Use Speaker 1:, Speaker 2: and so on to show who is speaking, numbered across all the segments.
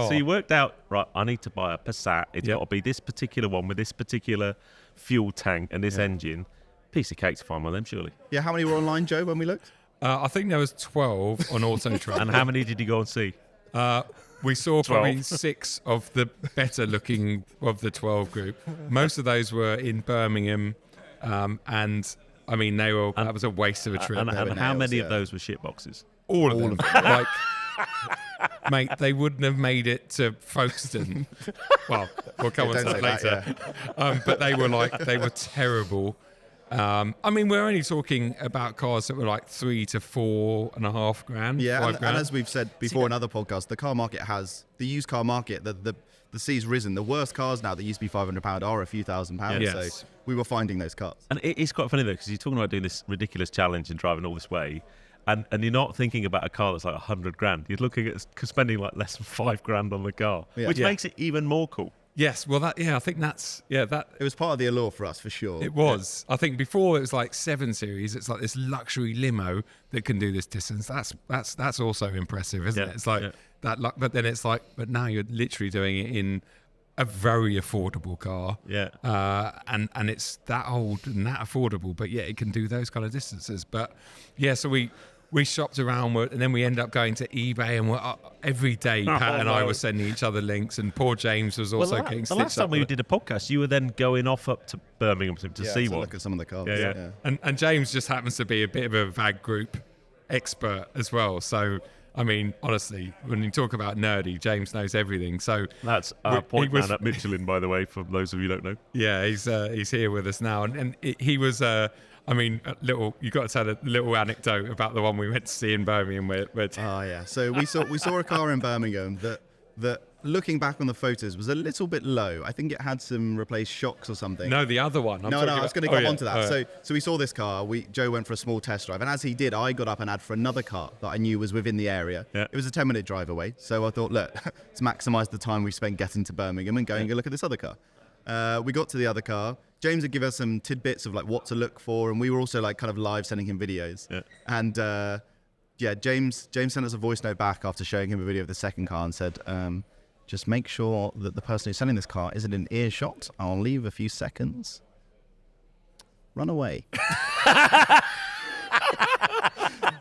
Speaker 1: So you worked out, right, I need to buy a Passat. It's got to be this particular one with this particular fuel tank and this engine. Piece of cake to find one of them, surely.
Speaker 2: Yeah, how many were online, Joe, when we looked?
Speaker 3: I think there was 12 on Autotrack.
Speaker 1: And how many did you go and see?
Speaker 3: We saw probably 6 of the better looking of the 12 group. Most of those were in Birmingham, and I mean that was a waste of a trip.
Speaker 1: And how many of those were shit boxes?
Speaker 3: All of them. Like, mate, they wouldn't have made it to Folkestone. Well, we'll come on to that later. But they were terrible. I mean, we're only talking about cars that were like $3,000 to $4,500,
Speaker 2: Yeah,
Speaker 3: $5,000.
Speaker 2: and as we've said before in other podcasts, the used car market, the sea's risen. The worst cars now that used to be £500 are a few £1,000s.
Speaker 3: Yes.
Speaker 2: So we were finding those cars.
Speaker 1: And it's quite funny though, because you're talking about doing this ridiculous challenge and driving all this way, and you're not thinking about a car that's like $100,000. You're looking at spending like less than $5,000 on the car, which makes it even more cool.
Speaker 3: Yes, well, I think that
Speaker 2: It was part of the allure for us, for sure.
Speaker 3: it was. I think before it was like 7 Series. It's like this luxury limo that can do this distance. That's also impressive, isn't it? It's like that, but then it's like, but now you're literally doing it in a very affordable car.
Speaker 1: Yeah.
Speaker 3: And it's that old and that affordable, but yeah, it can do those kind of distances. But yeah, so we shopped around, and then we end up going to eBay, and every day Pat and I were sending each other links, and poor James was also getting stitched up.
Speaker 1: The last time we did a podcast, you were then going off up to Birmingham to see one.
Speaker 2: Look at some of the cars.
Speaker 1: Yeah.
Speaker 3: And James just happens to be a bit of a VAG group expert as well. So, I mean, honestly, when you talk about nerdy, James knows everything. So
Speaker 1: That's our point man at Michelin, by the way, for those of you who don't know.
Speaker 3: Yeah, he's here with us now, and he was. I mean, you got to tell a little anecdote about the one we went to see in Birmingham.
Speaker 2: So we saw a car in Birmingham that looking back on the photos was a little bit low. I think it had some replaced shocks or something.
Speaker 3: No, the other one.
Speaker 2: I was going to come on to that. So we saw this car. Joe went for a small test drive, and as he did, I got up and had for another car that I knew was within the area. Yeah. It was a 10-minute drive away, so I thought, look, let's maximise the time we spent getting to Birmingham and going and look at this other car. We got to the other car. James would give us some tidbits of like what to look for, and we were also like kind of live sending him videos. Yeah. And James sent us a voice note back after showing him a video of the second car and said, just make sure that the person who's selling this car isn't in earshot. I'll leave a few seconds. Run away.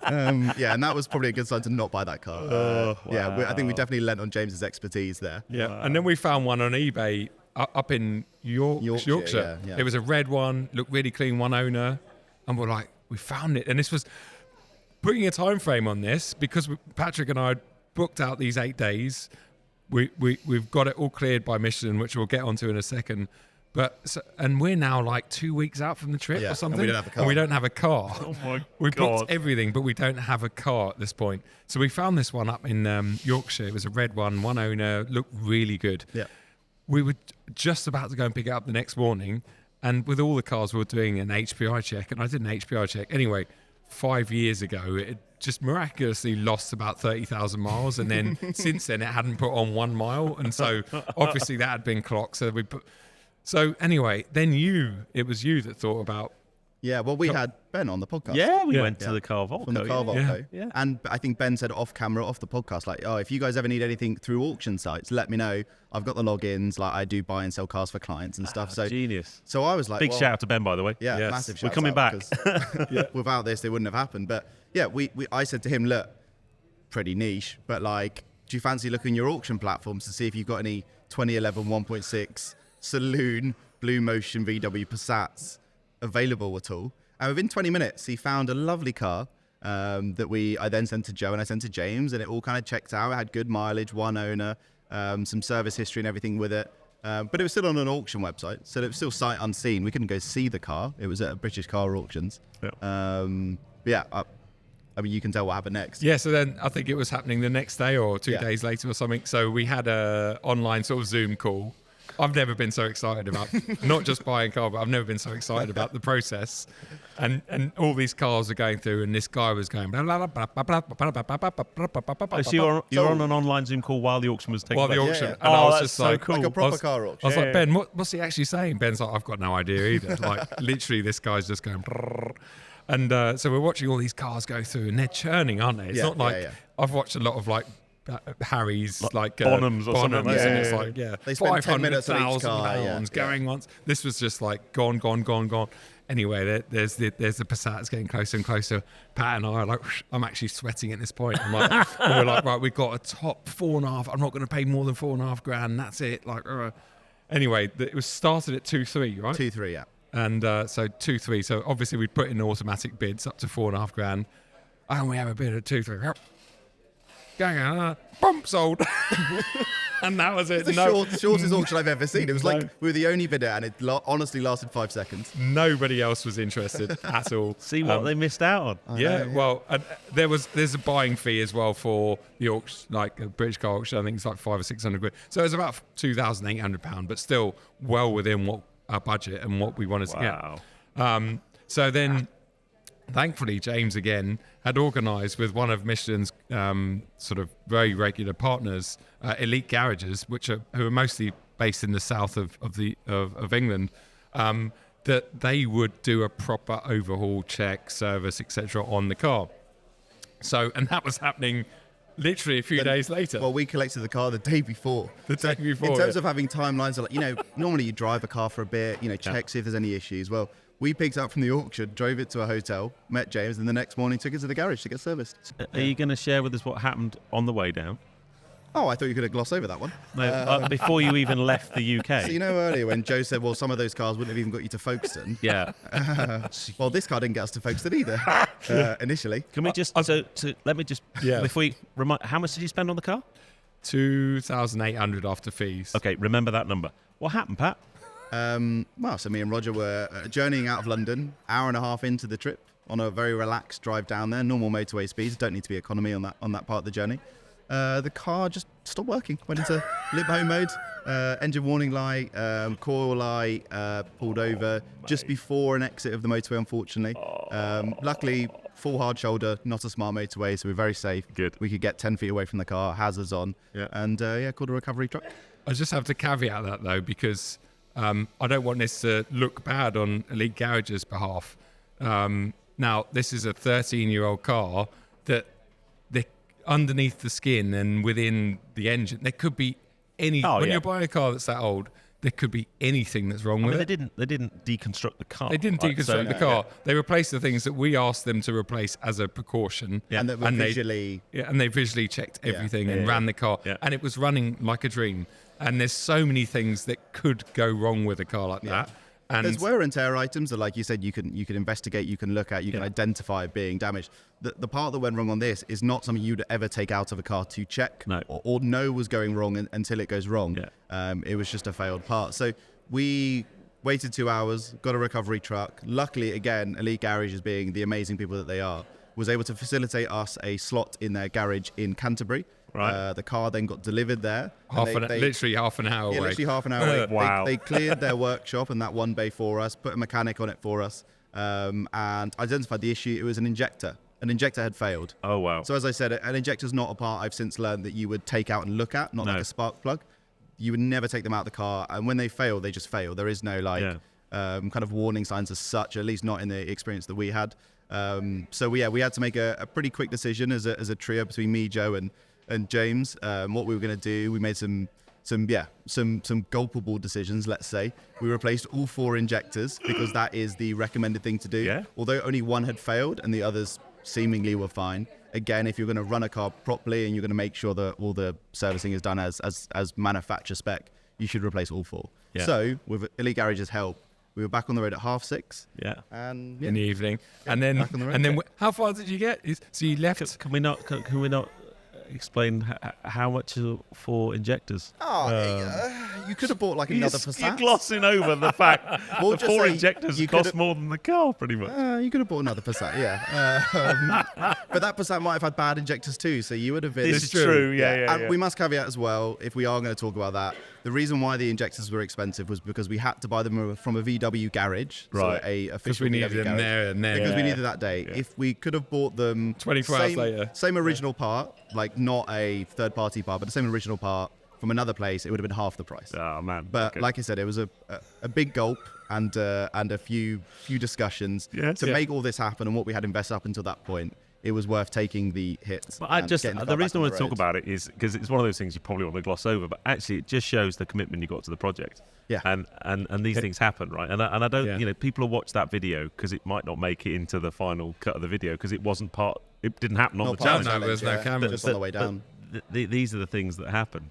Speaker 2: And that was probably a good sign to not buy that car.
Speaker 1: Wow.
Speaker 2: I think we definitely lent on James's expertise there.
Speaker 3: Yeah, wow. And then we found one on eBay up in Yorkshire.
Speaker 2: Yeah.
Speaker 3: It was a red one, looked really clean, one owner, and we're like, we found it. And this was putting a time frame on this because Patrick and I booked out these 8 days. We've got it all cleared by Michelin, which we'll get onto in a second. And we're now like 2 weeks out from the trip or something.
Speaker 2: And we don't have a car.
Speaker 1: Oh my
Speaker 3: We
Speaker 1: God.
Speaker 3: booked everything, but we don't have a car at this point. So we found this one up in Yorkshire. It was a red one owner, looked really good.
Speaker 2: Yeah.
Speaker 3: We were just about to go and pick it up the next morning, and with all the cars, we were doing an HPI check, and I did an HPI check. Anyway, 5 years ago, it just miraculously lost about 30,000 miles, and then since then, it hadn't put on 1 mile, and so obviously that had been clocked. So anyway, then it was you that thought about.
Speaker 2: Yeah, well, we had Ben on the podcast.
Speaker 1: Yeah, we went to the Car Volco.
Speaker 2: From the Car Volco.
Speaker 1: Yeah.
Speaker 2: And I think Ben said off camera, off the podcast, like, oh, if you guys ever need anything through auction sites, let me know. I've got the logins. Like, I do buy and sell cars for clients and stuff. So
Speaker 1: genius.
Speaker 2: So I was like,
Speaker 1: Big shout out to Ben, by the way.
Speaker 2: Yeah,
Speaker 3: Yes.
Speaker 2: massive shout
Speaker 1: We're coming back.
Speaker 2: Without this, it wouldn't have happened. But yeah, I said to him, look, pretty niche, but like, do you fancy looking your auction platforms to see if you've got any 2011 1.6 saloon Blue Motion VW Passats available at all? And within 20 minutes, he found a lovely car that I then sent to Joe and I sent to James, and it all kind of checked out. It had good mileage, one owner, some service history and everything with it. But it was still on an auction website, so it was still sight unseen. We couldn't go see the car. It was at British Car Auctions. Yeah. I mean, you can tell what happened next.
Speaker 3: Yeah, so then I think it was happening the next day or 2 days later or something. So we had a online sort of Zoom call. I've never been so excited about not just buying a car, but I've never been so excited about the process. And all these cars are going through, and this guy was going.
Speaker 1: So you're on an online Zoom call while the auction was taking place?
Speaker 3: While the auction.
Speaker 2: Yeah.
Speaker 3: And I was
Speaker 1: that's
Speaker 3: just
Speaker 1: so
Speaker 3: like,
Speaker 1: cool.
Speaker 2: Like a proper car auction.
Speaker 3: I was like, Ben, what's he actually saying? Ben's like, I've got no idea either. Like, literally, this guy's just going. And so we're watching all these cars go through, and they're churning, aren't they? It's not like I've watched a lot of like Harry's like
Speaker 1: Bonhams or something like
Speaker 3: and
Speaker 1: that.
Speaker 3: it's like
Speaker 2: They spent 10 minutes on each car,
Speaker 3: £500,000 going once. This was just like gone. Anyway, there's the Passat's getting closer and closer. Pat and I are like, I'm actually sweating at this point. I'm like, and we're like, right, we've got a top 4.5. I'm not going to pay more than £4.5 grand. That's it. Like, anyway, it was started at 2.3, right?
Speaker 2: 2-3, yeah.
Speaker 3: And so 2.3. So obviously we put in automatic bids up to £4.5 grand, and we have a bid at 2.3. Going on, boom, sold. And that was it.
Speaker 2: It's the shortest auction I've ever seen. It was like we were the only bidder, and it honestly lasted 5 seconds.
Speaker 3: Nobody else was interested at all.
Speaker 1: See what they missed out on.
Speaker 3: Well, there's a buying fee as well for the auction, like a British car auction. I think it's like 500 or 600 quid. So it's about £2,800, but still well within what our budget and what we wanted to get. So then, thankfully, James again had organised with one of Michelin's sort of very regular partners, Elite Garages, who are mostly based in the south of England, that they would do a proper overhaul, check, service, etc. on the car. So, and that was happening literally a few days later.
Speaker 2: Well, we collected the car the day before. In terms of having timelines, like, normally you drive a car for a bit, check, see if there's any issues. Well, we picked up from the auction, drove it to a hotel, met James, and the next morning took it to the garage to get serviced.
Speaker 1: Are you going to share with us what happened on the way down?
Speaker 2: Oh, I thought you could have glossed over that one.
Speaker 1: No, before you even left the UK.
Speaker 2: So earlier when Joe said, well, some of those cars wouldn't have even got you to Folkestone.
Speaker 1: Yeah.
Speaker 2: Well, this car didn't get us to Folkestone either, initially.
Speaker 1: Can we just, let me just, before we remind, how much did you spend on the car?
Speaker 3: 2,800 after fees.
Speaker 1: Okay, remember that number. What happened, Pat?
Speaker 2: So me and Roger were journeying out of London, hour and a half into the trip on a very relaxed drive down there, normal motorway speeds, don't need to be economy on that part of the journey. The car just stopped working, went into limp home mode, engine warning light, coil light, pulled over just before an exit of the motorway, unfortunately. Luckily, full hard shoulder, not a smart motorway, so we're very safe.
Speaker 1: Good.
Speaker 2: We could get 10 feet away from the car, hazards on, and called a recovery truck.
Speaker 3: I just have to caveat that though, because I don't want this to look bad on Elite Garage's behalf. Now, this is a 13-year-old car that underneath the skin and within the engine, there could be any. When you're buying a car that's that old, there could be anything that's wrong with it.
Speaker 1: They didn't deconstruct the car.
Speaker 3: They didn't deconstruct the car. They replaced the things that we asked them to replace as a precaution.
Speaker 2: Yeah. And that were visually.
Speaker 3: And they visually checked everything and ran the car, and it was running like a dream. And there's so many things that could go wrong with a car like that. And
Speaker 2: there's wear and tear items that, like you said, you can investigate, you can look at, you can identify being damaged. The part that went wrong on this is not something you'd ever take out of a car to check or know was going wrong until it goes wrong. It was just a failed part. So we waited 2 hours, got a recovery truck. Luckily, again, Elite Garages, being the amazing people that they are, was able to facilitate us a slot in their garage in Canterbury. Right. The car then got delivered there.
Speaker 3: Literally half an hour away.
Speaker 2: Literally half an hour away.
Speaker 1: Wow.
Speaker 2: They cleared their workshop and that one bay for us, put a mechanic on it for us, and identified the issue. It was an injector. An injector had failed.
Speaker 1: Oh, wow.
Speaker 2: So as I said, an injector's not a part I've since learned that you would take out and look at, not like a spark plug. You would never take them out of the car, and when they fail, they just fail. There is no kind of warning signs as such, at least not in the experience that we had. We had to make a pretty quick decision as a trio between me, Joe, and James, what we were going to do. We made some gulpable decisions, let's say. We replaced all 4 injectors because that is the recommended thing to do. Yeah. Although only one had failed and the others seemingly were fine. Again, if you're going to run a car properly and you're going to make sure that all the servicing is done as manufacturer spec, you should replace all 4. Yeah. So with Elite Garage's help, we were back on the road at 6:30.
Speaker 1: Yeah.
Speaker 3: And in the evening. And then how far did you get? So you left.
Speaker 1: Can we not explain how much for injectors?
Speaker 2: You could have bought another Passat.
Speaker 1: You're glossing over the fact the 4 injectors cost more than the car, pretty much.
Speaker 2: You could have bought another Passat, but that Passat might have had bad injectors too, so you would have been.
Speaker 1: This is true, yeah.
Speaker 2: And we must caveat as well, if we are going to talk about that, the reason why the injectors were expensive was because we had to buy them from a VW garage,
Speaker 1: right?
Speaker 2: So a official
Speaker 3: we needed
Speaker 2: VW
Speaker 3: them
Speaker 2: garage,
Speaker 3: there and there.
Speaker 2: because we needed that day. Yeah. If we could have bought them
Speaker 3: 24 hours later,
Speaker 2: same original part, not a third-party part, but the same original part from another place, it would have been half the price.
Speaker 1: Oh man!
Speaker 2: But like I said, it was a big gulp and a few discussions to make all this happen. And what we had invested up until that point, it was worth taking the hits.
Speaker 1: But the reason I want to talk about it is because it's one of those things you probably want to gloss over, but actually it just shows the commitment you got to the project.
Speaker 2: Yeah.
Speaker 1: And these things happen, right? And I don't, people will watch that video because it might not make it into the final cut of the video because it wasn't it didn't happen on the challenge.
Speaker 3: No, there's no camera.
Speaker 2: Just on the way down.
Speaker 1: These are the things that happen.